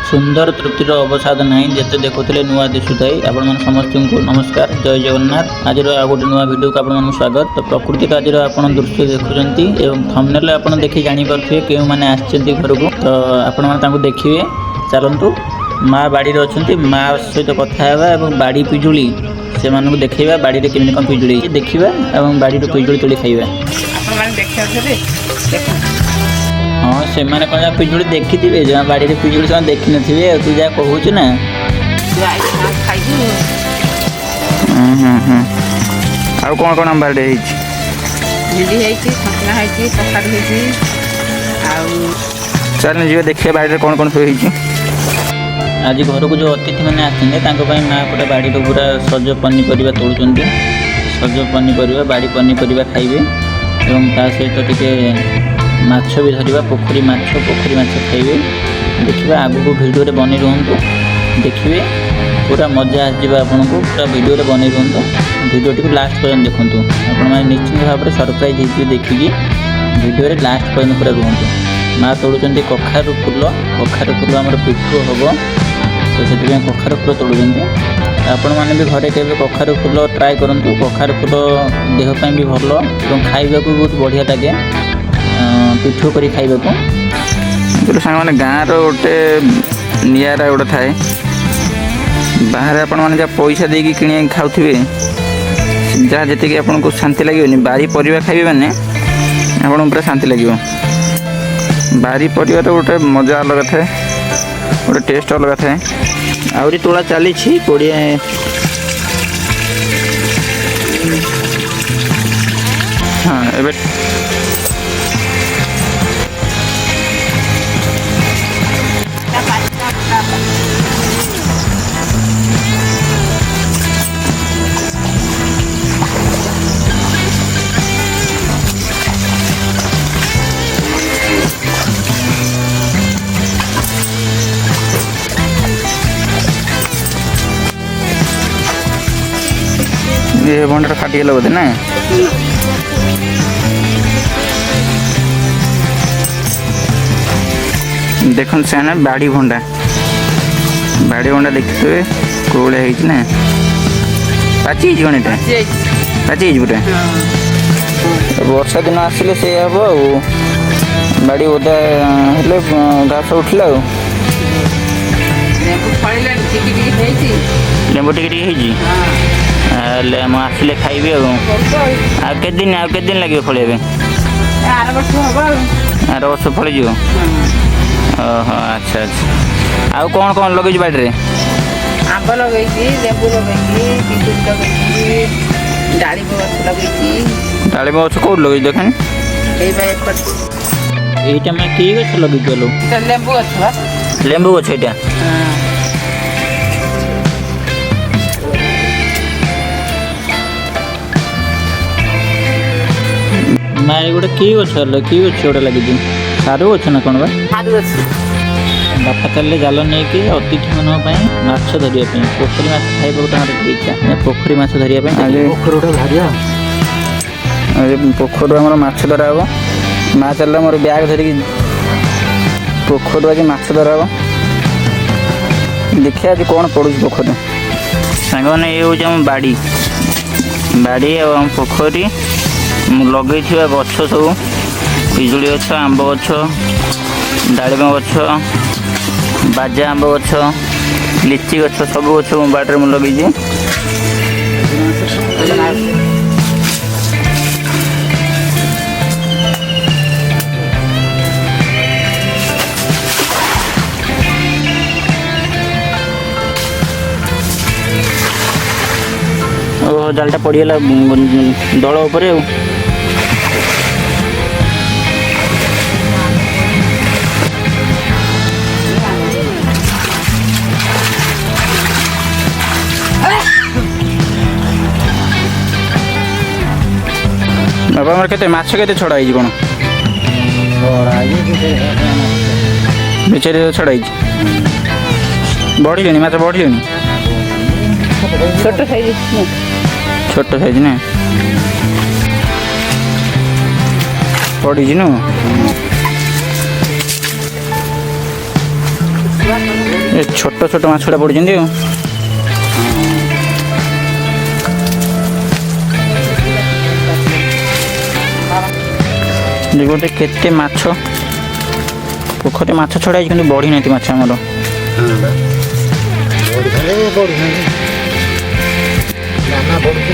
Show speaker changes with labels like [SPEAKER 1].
[SPEAKER 1] सुंदर तृप्तिर अवसाद ना जिते देखुले नुआ दिशुताई आपण समस्त को नमस्कार जय जगन्नाथ। आज गोटे नुआ वीडियो को आपण स्वागत। तो प्रकृति आज आप दृश्य देखुंत एवं थंबनेल आप देखि जानीपे क्यों मैंने आसछन्ती घर को। तो आपण देखिए चलतु माँ बाड़ी अच्छा माँ सहित कथा एवं बाड़ी पिजुली से देखा बाड़ी में केमी कौन पिजुली देखा और बाड़ी पिजुली तोड़ी खाइबा। हाँ से कौन पिजुली देखी थे जहाँ बाड़ी पिजुली से देखी नी तू जहाँ कहूँ ना
[SPEAKER 2] आ कौन कौन आम बाड़ी चल जी देखिए बाड़ी कौन कौन सब
[SPEAKER 1] आज घर को जो अतिथि मैंने आसते माँ पटे बाड़ी पूरा सज पनीपरिया तोड़ुंट सज पनीपरिया बाड़ी पनीपरिया खाइबे एवं ता सहित टिके माछ भी धरिबा पोखरी माछ खाइबे। देखिए आगु को वीडियो बनी रुहतु देखिए पूरा मजा आसवा आपन को पूरा वीडियो बनी रुहतु वीडियो को लास्ट पर्यंत देखूँ आपण निश्चित भाव में सरप्राइज होगी देखिकी वीडियो लास्ट पर्यंत पूरा रुहतु। माँ तोड़ुंट कखारु फूल आम पिठू हम तो से कखारु फूल तोड़ुंट आपण मैंने भी घरे के कखारु फूल ट्राए करूँ। कखारु फूल देहपाई भी भल और खाइबा को बहुत बढ़िया लगे पिठू कर खाइबा को।
[SPEAKER 2] सांग मैंने गाँव रोटे निरा गोटे थाए बाहर आपण मैंने जहाँ पैसा देकी कि खाऊे जहाँ जी आपन को शांति लगे बारी परिवा खाइबे मैंने आपन पूरा शांति लगे। बारी परिवार गोटे मजा अलग थाए गोटे टेस्ट अलग थाए। आहरी तोड़ा चली कोड़े हाँ एबे ये भंडा फाटिगला बोधे ना देखो से बाड़ी भंडा देखते कौड़े ना पाची गणिटा पाची पूरा वर्षा दिन आसिले से हम आ बाड़ी ओदा हेले घास उठला लेंबू टिके आसिले खाइबे आके दिन लगे फल आर वर्ष फल ओहो अच्छा अच्छा आउ कौन कौन लगे बाड़ी
[SPEAKER 3] आंब लगे लेबू लगे डालिम गछ लगे
[SPEAKER 2] डालिम गछ कौन लगे देखें
[SPEAKER 1] यहीटा मैं कि गछ लगे
[SPEAKER 3] लेबू
[SPEAKER 1] गछ
[SPEAKER 3] गछ
[SPEAKER 1] यहाँ ना ये गोटे कि गछ गोटे लगी सारू गछ ना कौन बापा चलते जाल नहीं कि अतिथि माछ धरिया पोखरी माछ खाइबा इच्छा पोखरी माछ धरिया
[SPEAKER 2] पोखर आम माछ धरा हम माँ चल मोर ब्याग धरिकी पोखर आज माछ धरा हम देखिए आज कौन पड़ू पोखर सांग मैंने ये हूँ बाड़ी और पोखरी लगे गछ सब पिजुली गछ आंब गछ डालिम गछ बाजा आंब गछ लिची गछ सब गछ बाड़े में लगे जालटा पड़गला दल उपर बाबा मोर के माछ के छड़ा कौन बेचारे छड़ा बढ़ी माछ बढ़ी छोट साइज ना पड़ी न ଏ ଛୋଟ ଛୋଟ ମାଛଟା ପଡ଼ିଛନ୍ତି ଆଉ। ଗୋଟେ କେତେ ମାଛ ପୋଖରୀ ମାଛ ଛଡ଼ା ହେଇଛି କିନ୍ତୁ ବଢ଼ିନାହାନ୍ତି ମାଛ ଆମର।
[SPEAKER 4] ବଢ଼ିଥାନ୍ତି ଦାନା ପଡ଼ୁଛି।